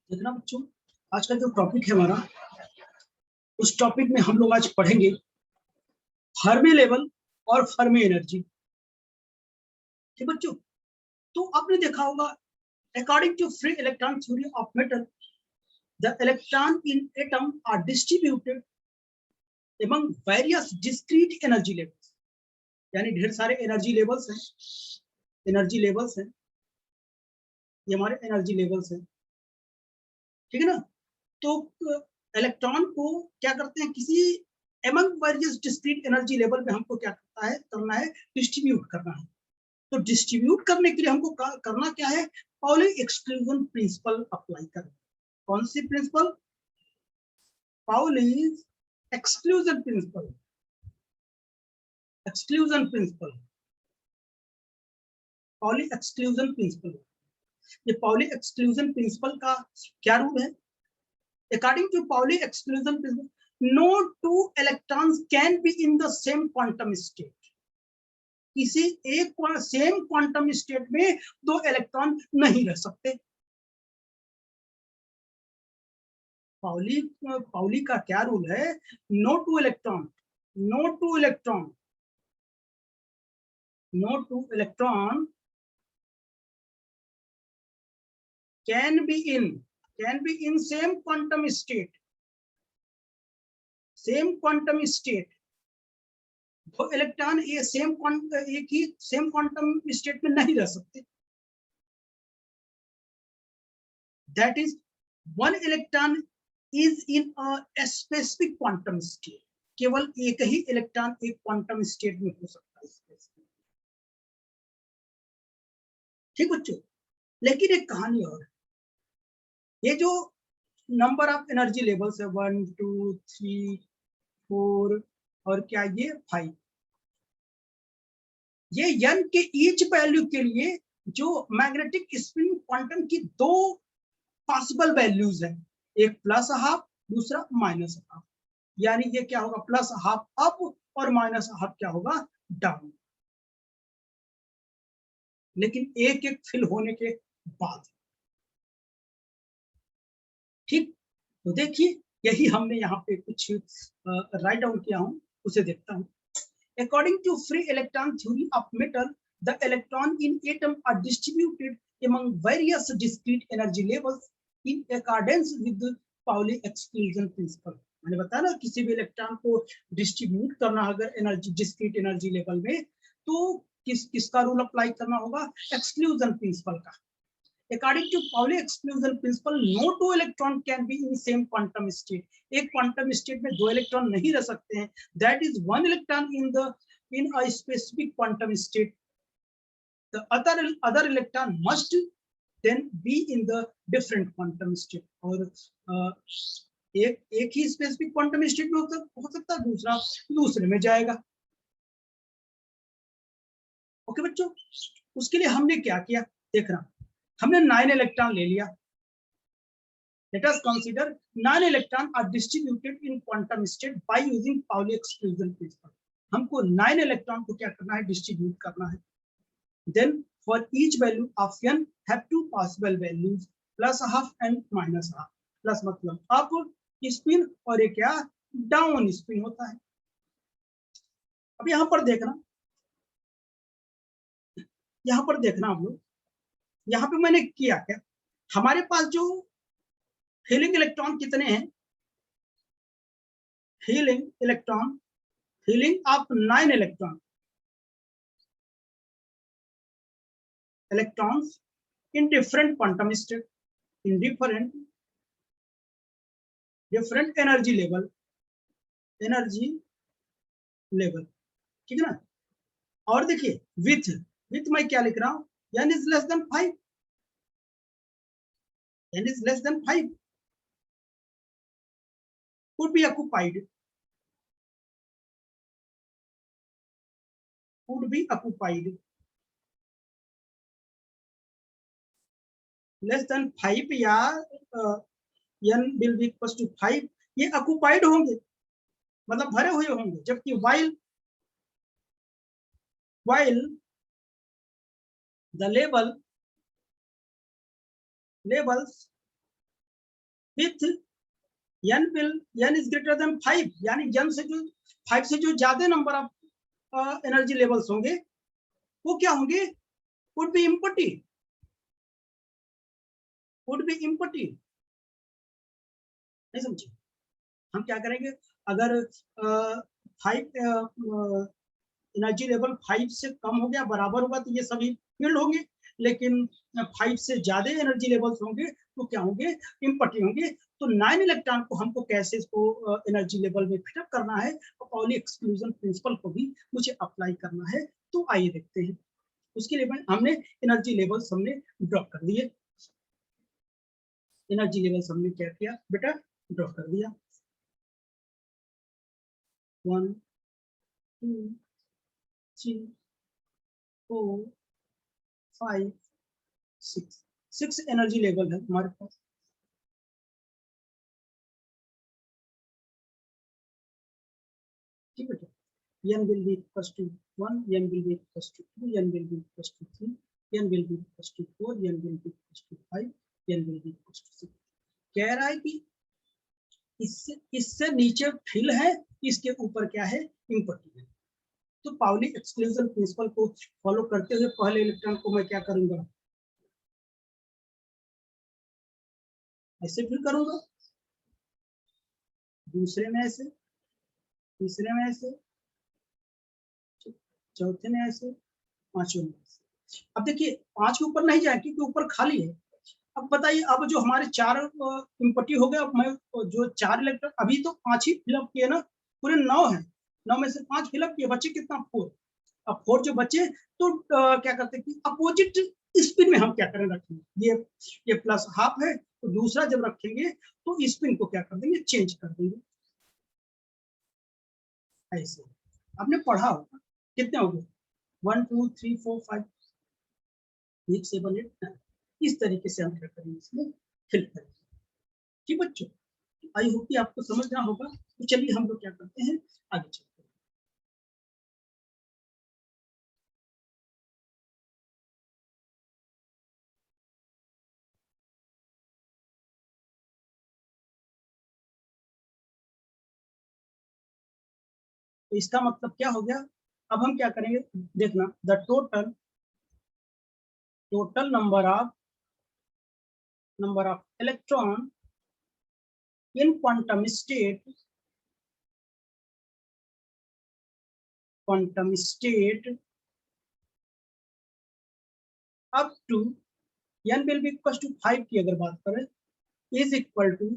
देखना बच्चों, आज का जो टॉपिक है हमारा, उस टॉपिक में हम लोग आज पढ़ेंगे फर्मी लेवल और फर्मी एनर्जी। ठीक बच्चों, तो आपने देखा होगा, according to free electron theory of matter, the electron in atom are distributed among various discrete energy levels। यानी ढेर सारे एनर्जी लेवल्स हैं, ये हमारे एनर्जी लेवल्स हैं, ठीक है ना। तो इलेक्ट्रॉन को क्या करते हैं, किसी among various discrete energy level में हमको क्या करना है, डिस्ट्रीब्यूट करना है। तो डिस्ट्रीब्यूट करने के लिए हमको करना क्या है, पाउली एक्सक्लूजन प्रिंसिपल अप्लाई करना। कौन सी principle? Pauli exclusion principle. Pauli exclusion principle. ये पाउली एक्सक्लूजन प्रिंसिपल का क्या रूल है? According to Pauli exclusion principle, no two electrons can be in the same quantum state। किसी एक सेम क्वांटम स्टेट में दो इलेक्ट्रॉन नहीं रह सकते। पाउली का क्या रूल है? No two electron can be in same quantum state। दो इलेक्ट्रॉन एक ही सेम क्वांटम स्टेट में नहीं रह सकते। That is one electron is in a specific quantum state. केवल एक ही इलेक्ट्रॉन एक क्वांटम स्टेट में हो सकता है। ठीक बच्चों, लेकिन एक कहानी और है। ये जो नंबर ऑफ एनर्जी लेवल्स है 1 2 3 4 और क्या ये 5, ये n के ईच वैल्यू के लिए जो मैग्नेटिक स्पिन क्वांटम की दो पॉसिबल वैल्यूज है, एक प्लस हाफ दूसरा माइनस हाफ। यानी ये क्या होगा, प्लस हाफ अप और माइनस हाफ क्या होगा, डाउन। लेकिन एक एक फिल होने के बाद। ठीक, तो देखिए यही हमने यहाँ पे कुछ राइट डाउन किया हूं, उसे देखता हूं। According to free electron theory of matter, the electron in atom are distributed among various discrete energy levels in accordance with the Pauli exclusion principle। मैंने बताया ना, किसी भी इलेक्ट्रॉन को डिस्ट्रीब्यूट करना अगर एनर्जी डिस्क्रीट एनर्जी लेवल में, तो किसका रूल अप्लाई करना होगा, एक्सक्लूजन प्रिंसिपल का। According to Pauli exclusion principle, no two electron can be in same quantum state। एक क्वांटम स्टेट में दो इलेक्ट्रॉन नहीं रह सकते हैं। That is one electron in a specific quantum state। The other electron must then be in the different quantum state। और एक ही specific quantum state में हो सकता है, दूसरा दूसरे में जाएगा। ओके बच्चों, उसके लिए हमने क्या किया देखना, हमने 9 इलेक्ट्रॉन ले लिया। Let us consider 9 electrons are distributed in quantum state by using Pauli exclusion principle। हमको 9 इलेक्ट्रॉन को क्या करना है, डिस्ट्रीब्यूट करना है। Then for each value of n have two possible values, plus half and minus half। Plus मतलब up spin और ये क्या, डाउन स्पिन होता है। अब यहाँ पर देखना हम लोग, यहाँ पे मैंने किया क्या, हमारे पास जो हीलिंग इलेक्ट्रॉन कितने हैं, healing of 9 electrons in different quantum state, in different energy level, ठीक है ना। और देखिए विथ मैं क्या लिख रहा हूं, n is less than 5, could be occupied, less than 5 या n will be equals to 5, ये occupied होंगे, मतलब भरे हुए होंगे। जबकि while the levels with n is greater then 5, यानी n से जो 5 से जो ज्यादा नंबर ऑफ एनर्जी लेवल्स होंगे वो क्या होंगे, would be empty, would be empty. नहीं समझे? हम क्या करेंगे, अगर 5 एनर्जी लेवल 5 से कम हो गया, बराबर होगा, तो ये सभी फील्ड होंगे, लेकिन 5 से ज्यादा एनर्जी लेवल्स होंगे तो क्या होंगे, एम्प्टी होंगे। तो 9 इलेक्ट्रॉन को हमको कैसे इसको एनर्जी लेवल में फिटअप करना है, और पाउली एक्सक्लूजन प्रिंसिपल को भी मुझे अप्लाई करना है। तो आइए देखते हैं। उसके लिए हमने एनर्जी लेवल्स हमने ड्रॉ कर दिए, एनर्जी लेवल्स हमने क्या किया बेटा, ड्रॉ कर दिया। 1 2 3 4 5 6 एनर्जी लेवल है हमारे पास। ठीक है, n will be equals to 1, n will be equals to 2, n will be equals to 3, n will be equals to 4, n will be equals to 5, n will be equals to 6। कह रहा है कि इससे नीचे फिल है, इसके ऊपर क्या है, इम्पटी है। तो पाउली एक्सक्लूजन प्रिंसिपल को फॉलो करते हुए पहले इलेक्ट्रॉन को मैं क्या करूंगा, ऐसे फिल करूंगा, दूसरे में ऐसे, तीसरे में ऐसे, चौथे में ऐसे, पांचवें में ऐसे। अब देखिए 5 के ऊपर नहीं जाए क्योंकि ऊपर खाली है। अब बताइए, अब जो हमारे 4 इम्पटी हो गए, अब मैं जो 4 इलेक्ट्रॉन, अभी तो 5 ही फिलअप किए ना, पूरे 9 है, 9 में से 5 फिलअप किए, बचे कितना, 4। अब 4 जो बचे तो क्या करते हैं कि अपोजिट स्पिन में हम क्या करें, रखेंगे, ये प्लस हाफ है, तो दूसरा जब रखेंगे तो स्पिन को क्या कर देंगे, चेंज कर देंगे। ऐसे आपने पढ़ा होगा, कितने हो गए, 1 2 3 4 5 6 7 8 9। इस तरीके से हम क्या करेंगे, इसमें फिल करेंगे। ठीक बच्चों, आई होप कि आपको समझना होगा। तो चलिए हम लोग क्या करते हैं, आगे चलते हैं। तो इसका मतलब क्या हो गया, अब हम क्या करेंगे, देखना, the total number of electron in quantum state up to n will be equal to 5 की अगर बात करें, इज इक्वल टू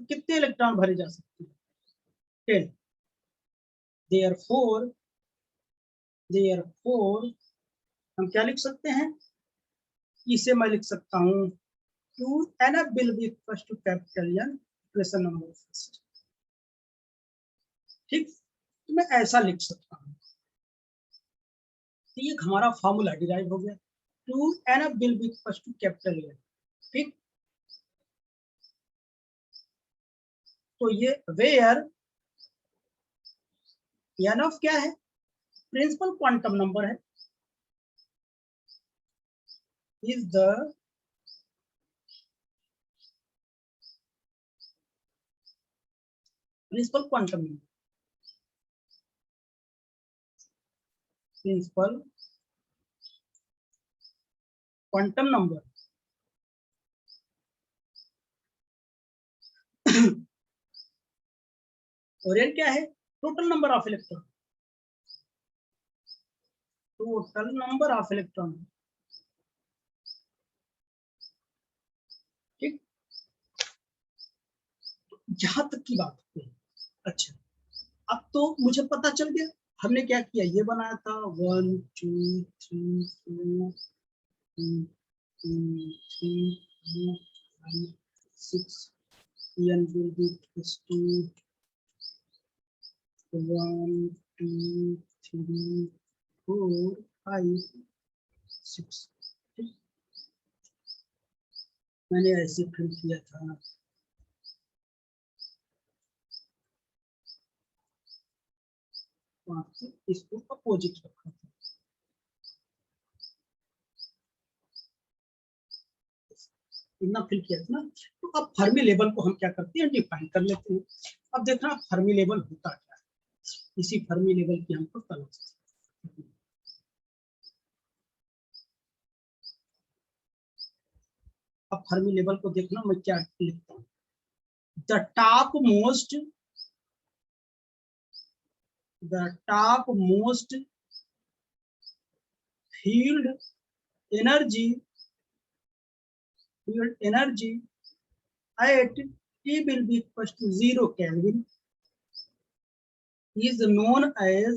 कितने इलेक्ट्रॉन भरे जा सकते हैं, 10। देयरफॉर हम क्या लिख सकते हैं, इसे मैं लिख सकता हूँ 2n will be equal to capital N equation number first. ठीक, तो मैं ऐसा लिख सकता हूँ। तो ये हमारा फॉर्मूला डिराइव हो गया, 2n will be equal to capital N। ठीक, तो ये वेयर n ऑफ क्या है, प्रिंसिपल क्वांटम नंबर है, is the principal quantum number, principal quantum number और n क्या है, total number of electron, total number of electron. ठीक, यहां तक की बात है। अच्छा, अब तो मुझे पता चल गया, हमने क्या किया, ये बनाया था 1 2 3 4 5 6 n will be equals to 1 2 3 4 5 6। मैंने ऐसे फिल किया था, वहां से इसको अपोजिट रखा था। इतना फिल किया था ना। तो अब फर्मी लेवल को हम क्या करते हैं, डिफाइन कर लेते हैं। अब देखना फर्मी लेवल होता क्या है, इसी फर्मी लेवल की हमको तलाश है। अब फर्मी लेवल को देखना, मैं क्या लिखता हूँ, the top most field energy at T will be equal to 0 Kelvin is known as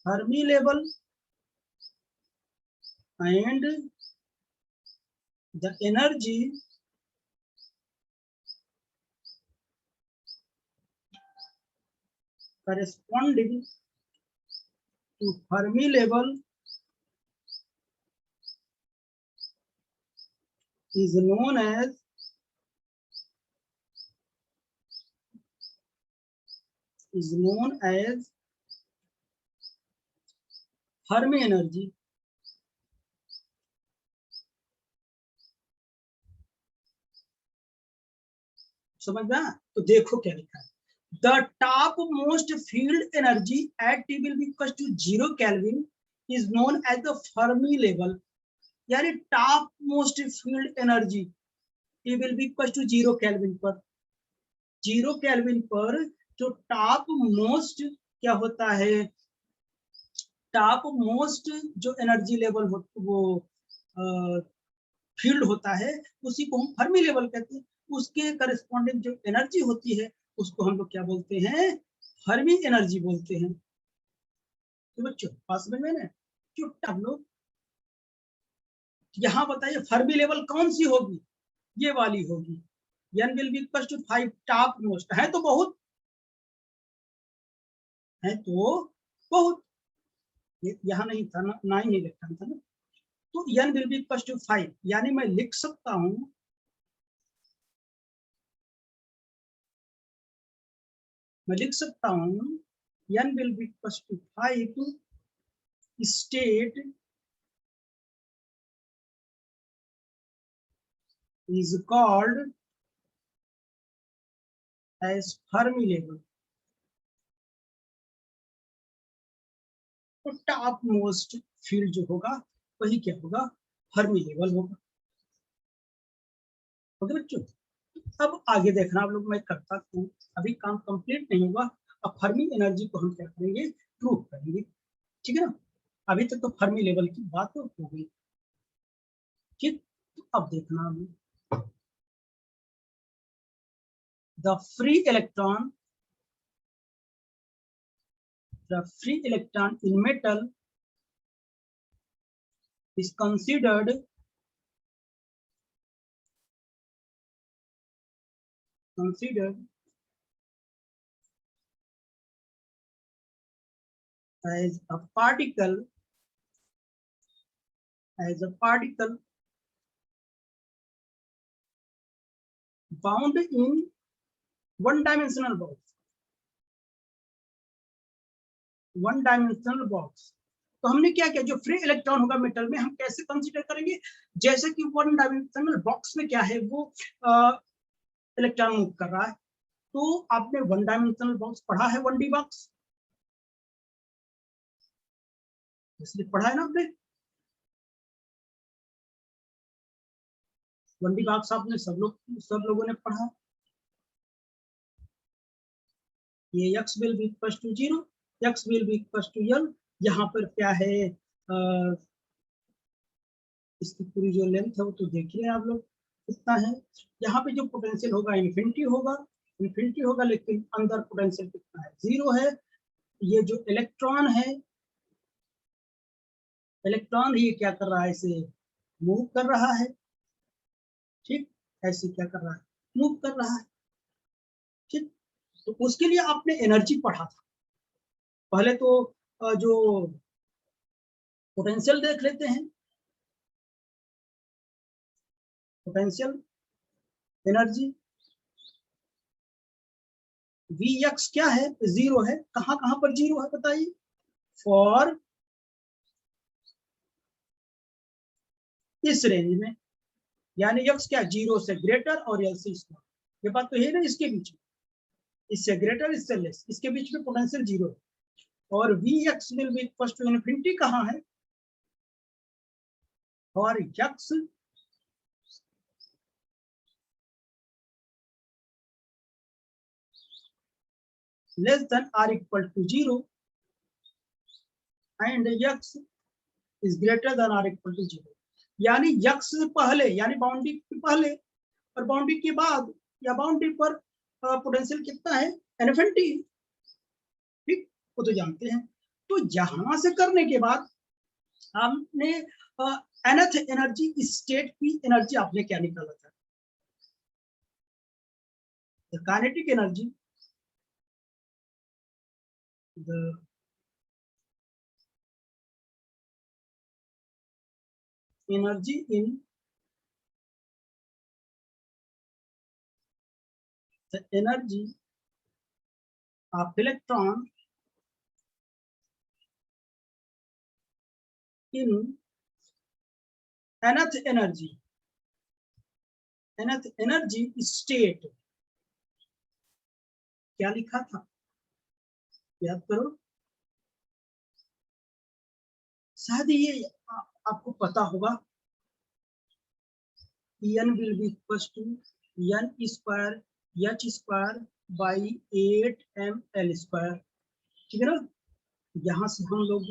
Fermi level, and the energy corresponding to Fermi level is known as Fermi energy. समझ में? तो देखो क्या लिखा है, the top most field energy at T will be equal to 0 kelvin is known as the Fermi level. यानी top most field energy T will be equal to 0 kelvin पर, 0 kelvin पर जो टॉप मोस्ट क्या होता है, top most जो energy level हो, वो फील्ड होता है, उसी को हम फर्मी लेवल कहते हैं। उसके करस्पॉन्डिंग जो एनर्जी होती है उसको हम लोग क्या बोलते हैं, फर्मी एनर्जी बोलते हैं। तो बच्चों पास में ना चुप लोग, यहाँ बताइए फर्मी लेवल कौन सी होगी, ये वाली होगी, n will be equal to 5 top most है तो बहुत, यहाँ नहीं था ना, 9 ही लिखा था ना। तो n will be equal to 5, यानी मैं लिख सकता हूं, n will be equal to 5 state is called as Fermi level। तो टॉप मोस्ट फील्ड जो होगा वही क्या होगा, फर्मी लेवल होगा। ओके बच्चों, अब आगे देखना आप लोग, मैं करता हूँ, अभी काम कंप्लीट नहीं होगा। अब फर्मी एनर्जी को हम क्या करेंगे, प्रूव करेंगे, ठीक है ना। अभी तक तो फर्मी लेवल की बात हो गई, ठीक। तो अब देखना, the free electron in metal is considered as a particle bound in one-dimensional box। तो हमने क्या किया, जो फ्री इलेक्ट्रॉन होगा मेटल में, हम कैसे कंसीडर करेंगे, जैसे कि वन डायमेंशनल बॉक्स में क्या है, वो इलेक्ट्रॉन मूव कर रहा है। तो आपने वन डायमेंशनल बॉक्स पढ़ा है, 1D बॉक्स, इसलिए पढ़ा है ना आपने, 1D बॉक्स आपने सब लोगों ने पढ़ा। ये x will be equal to 0, x will be equal to L। यहाँ पर क्या है, इसकी पूरी जो लेंथ है वो तो देखिए आप लोग कितना है। यहाँ पे जो पोटेंशियल होगा इन्फिनिटी होगा, लेकिन अंदर पोटेंशियल कितना है, 0 है। ये जो इलेक्ट्रॉन है, इलेक्ट्रॉन ही क्या कर रहा है, इसे मूव कर रहा है, ठीक, ऐसे क्या कर रहा है, मूव कर रहा है, ठीक। तो उसके लिए आपने एनर्जी पढ़ा था पहले, तो जो पोटेंशियल देख लेते हैं, पोटेंशियल एनर्जी Vx क्या है, 0 है। कहां कहां पर 0 है बताइए, फॉर इस रेंज में, यानी x क्या 0 से ग्रेटर और l से स्मॉल, ये बात तो है ना, इसके बीच में, इससे ग्रेटर इससे लेस, इसके बीच में पोटेंशियल 0 है, और Vx will be equal to infinity कहाँ है, और x less than or equal to 0 and x is greater than or equal to 0, यानी x से पहले यानी बाउंड्री के पहले और बाउंड्री के बाद या बाउंड्री पर पोटेंशियल कितना है, इन्फिनिटी, ठीक, वो तो जानते हैं। तो यहां से करने के बाद हमने nth एनर्जी स्टेट की एनर्जी आपने क्या निकाला था, the kinetic energy, the energy in the energy of electron in nth energy state, क्या लिखा था, याद करो, शायद ये आपको पता होगा, n will be equal to n square h square by 8ml square, ठीक है ना। यहाँ से हम लोग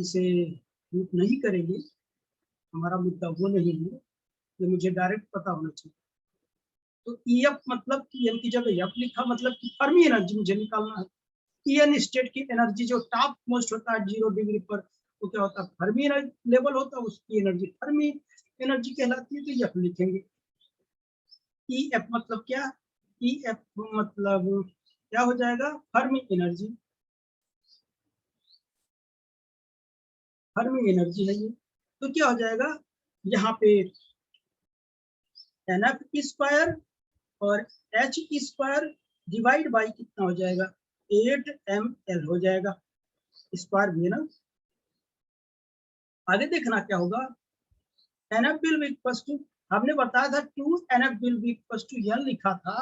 इसे रूट नहीं करेंगे, हमारा मुद्दा वो नहीं है, ये मुझे डायरेक्ट पता होना चाहिए। तो EF मतलब कि n की जगह F लिखा, मतलब कि फर्मी एनर्जी मुझे निकालना है। EN स्टेट की एनर्जी जो टॉप मोस्ट होता है 0 डिग्री पर, वो क्या होता है, फर्मी लेवल होता है, उसकी एनर्जी फर्मी एनर्जी कहलाती है, तो F लिखेंगे। EF मतलब क्या, EF मतलब क्या हो जाएगा, फर्मी एनर्जी, फर्मी एनर्जी है ये, तो क्या हो जाएगा, यहाँ पे NF स्क्वायर और H स्क्वायर डिवाइड बाई कितना हो जाएगा, 8ml हो जाएगा, स्क्वायर भी है ना। आगे देखना क्या होगा, NF will be equals to, हमने बताया था 2 NF will be equals to n लिखा था,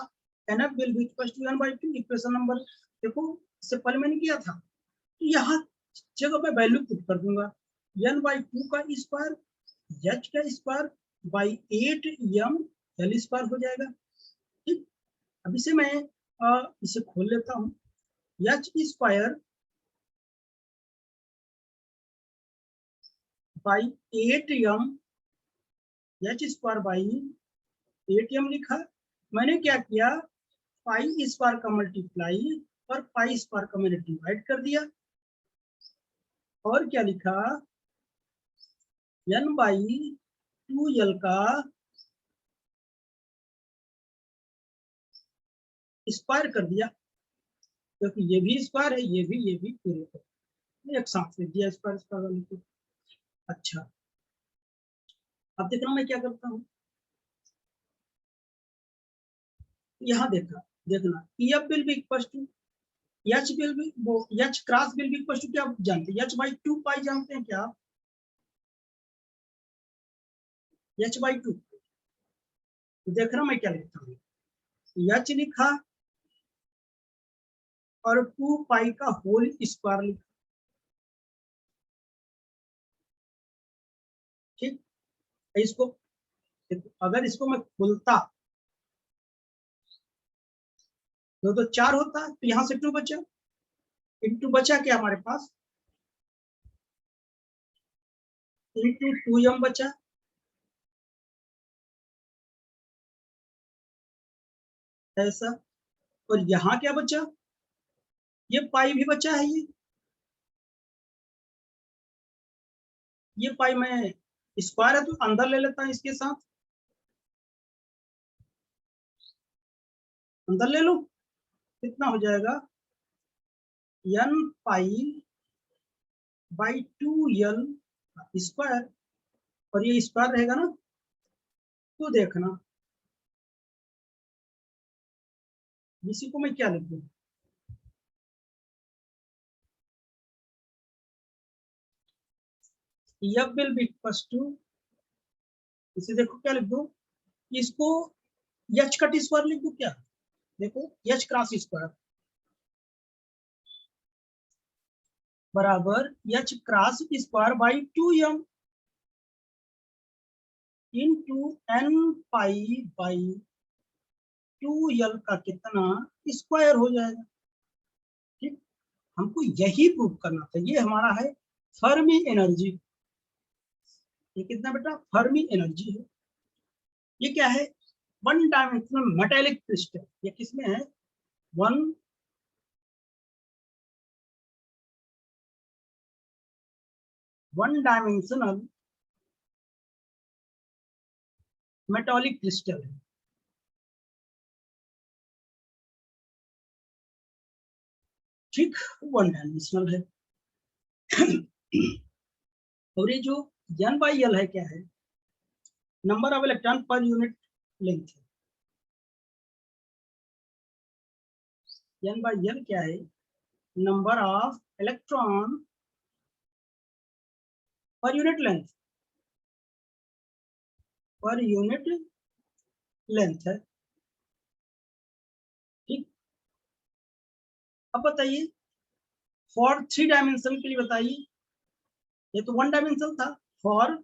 NF will be equals to n by 2, equation number देखो, इससे पहले मैंने किया था, तो यहाँ जगह पे वैल्यू पुट कर दूंगा, n by 2 का स्क्वायर h का स्क्वायर बाई 8ml स्क्वायर हो जाएगा, ठीक। अब इसे मैं इसे खोल लेता हूँ, h square by 8m, h square by 8m लिखा, मैंने क्या किया, पाई स्क्वायर का मल्टीप्लाई और पाई स्क्वायर का मैंने डिवाइड कर दिया, और क्या लिखा, n बाई 2l का स्क्वायर कर दिया, क्योंकि ये भी स्क्वायर है, ये भी पूरे कर एक साथ लिख दिया स्क्वायर स्क्वायर वाले को। अच्छा, अब देखना मैं क्या करता हूँ, यहाँ देखना EF will be equal to H will be, वो H cross will be equal to क्या जानते हैं, H बाई 2 पाई जानते हैं क्या, H बाई 2, देखना मैं क्या लिखता हूँ, H लिखा और 2 पाई का होल स्क्वायर लिखा, ठीक। इसको अगर इसको मैं खोलता तो 4 होता, तो यहाँ से 2 बचा, इंटू बचा क्या हमारे पास, इंटू 2m बचा, ऐसा, और यहाँ क्या बचा, ये पाई भी बचा है, ये पाई मैं स्क्वायर है तो अंदर ले लेता हूँ, इसके साथ अंदर ले लो, कितना हो जाएगा, n pi by 2l square, और ये स्क्वायर रहेगा ना, तो देखना इसी को मैं क्या लिख दूँ, F will be equals to इसे देखो क्या लिख दो, इसको एच का टी स्क्वायर लिख दो क्या, देखो एच क्रॉस स्क्वायर बराबर H cross square by 2m into N pi by 2l का कितना स्क्वायर हो जाएगा। ठीक, हमको यही प्रूव करना था, ये हमारा है फर्मी एनर्जी। ये कितना बेटा, फर्मी एनर्जी है। ये क्या है, वन डायमेंशनल मेटेलिक क्रिस्टल। ये किसमें है, वन डायमेंशनल मेटालिक क्रिस्टल है। ठीक, वन डायमेंशनल है। और ये जो n बाई एल है क्या है, number of electron per unit length है। n बाई एल क्या है, number of electron per unit length, per unit length है। ठीक, अब बताइए फॉर थ्री डायमेंशन के लिए बताइए, ये तो वन डायमेंशन था, फॉर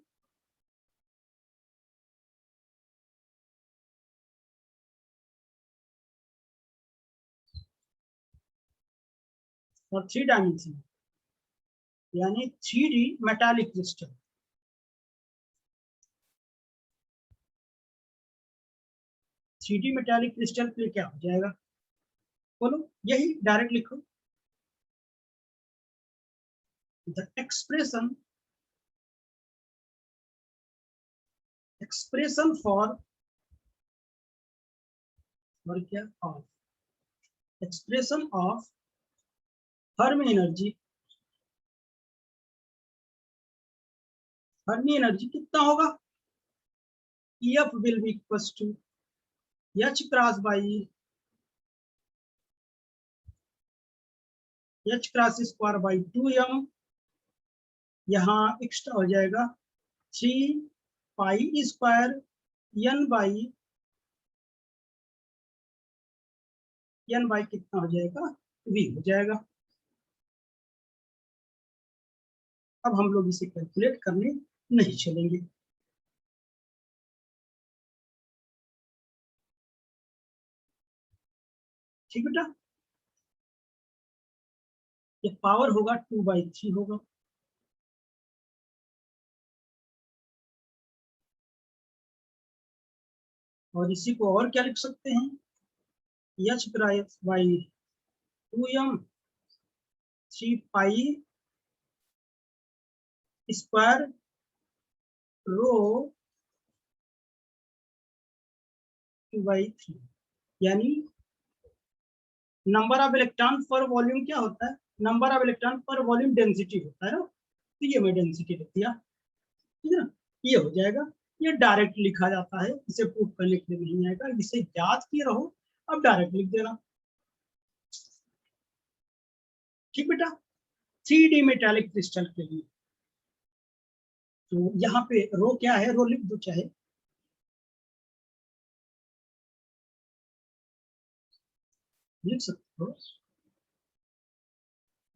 थ्री डायमेंशन यानी 3D metallic crystal. Three D metallic crystal के लिए क्या हो जाएगा, बोलो, यही डायरेक्ट लिखो, द एक्सप्रेशन फॉर क्या, of expression of Fermi energy. Fermi energy कितना होगा, EF will be equals to H cross by H cross square by 2m, यहाँ एक्स्ट्रा हो जाएगा 3 पाई स्क्वायर n बाई कितना हो जाएगा, v हो जाएगा। अब हम लोग इसे कैलकुलेट करने नहीं चलेंगे। ठीक बेटा, ये पावर होगा 2/3 होगा। और इसी को और क्या लिख सकते हैं, H cross by 2m 3 pi square rho 2/3, यानी number of electron per volume क्या होता है, number of electron per volume density होता है ना, तो ये मैं डेंसिटी लिख दिया। ठीक है ना, ये हो जाएगा। ये डायरेक्ट लिखा जाता है, इसे प्रूफ करने के लिए नहीं आएगा, इसे याद किए रहो, अब डायरेक्ट लिख देना। ठीक बेटा, 3D मेटालिक क्रिस्टल के लिए तो यहाँ पे रो क्या है, रो लिख दो चाहे, लिख सकते हो,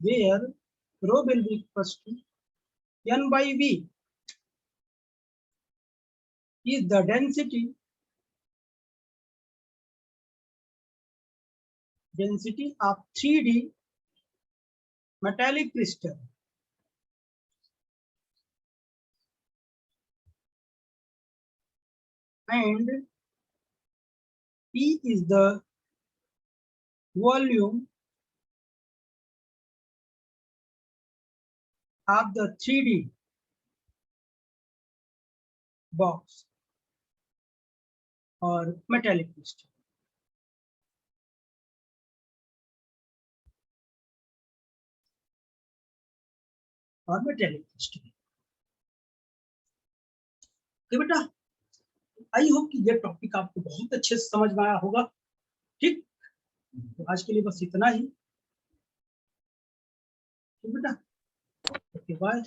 where rho will be equals to n by v is the density of 3D metallic crystal and P is the volume of the 3D box or metallic crystal। और मेटेलिक क्रिस्टल। तो बेटा आई होप कि ये topic आपको बहुत अच्छे से समझ में आया होगा। ठीक, तो आज के लिए बस इतना ही। ठीक बेटा, ओके बाय।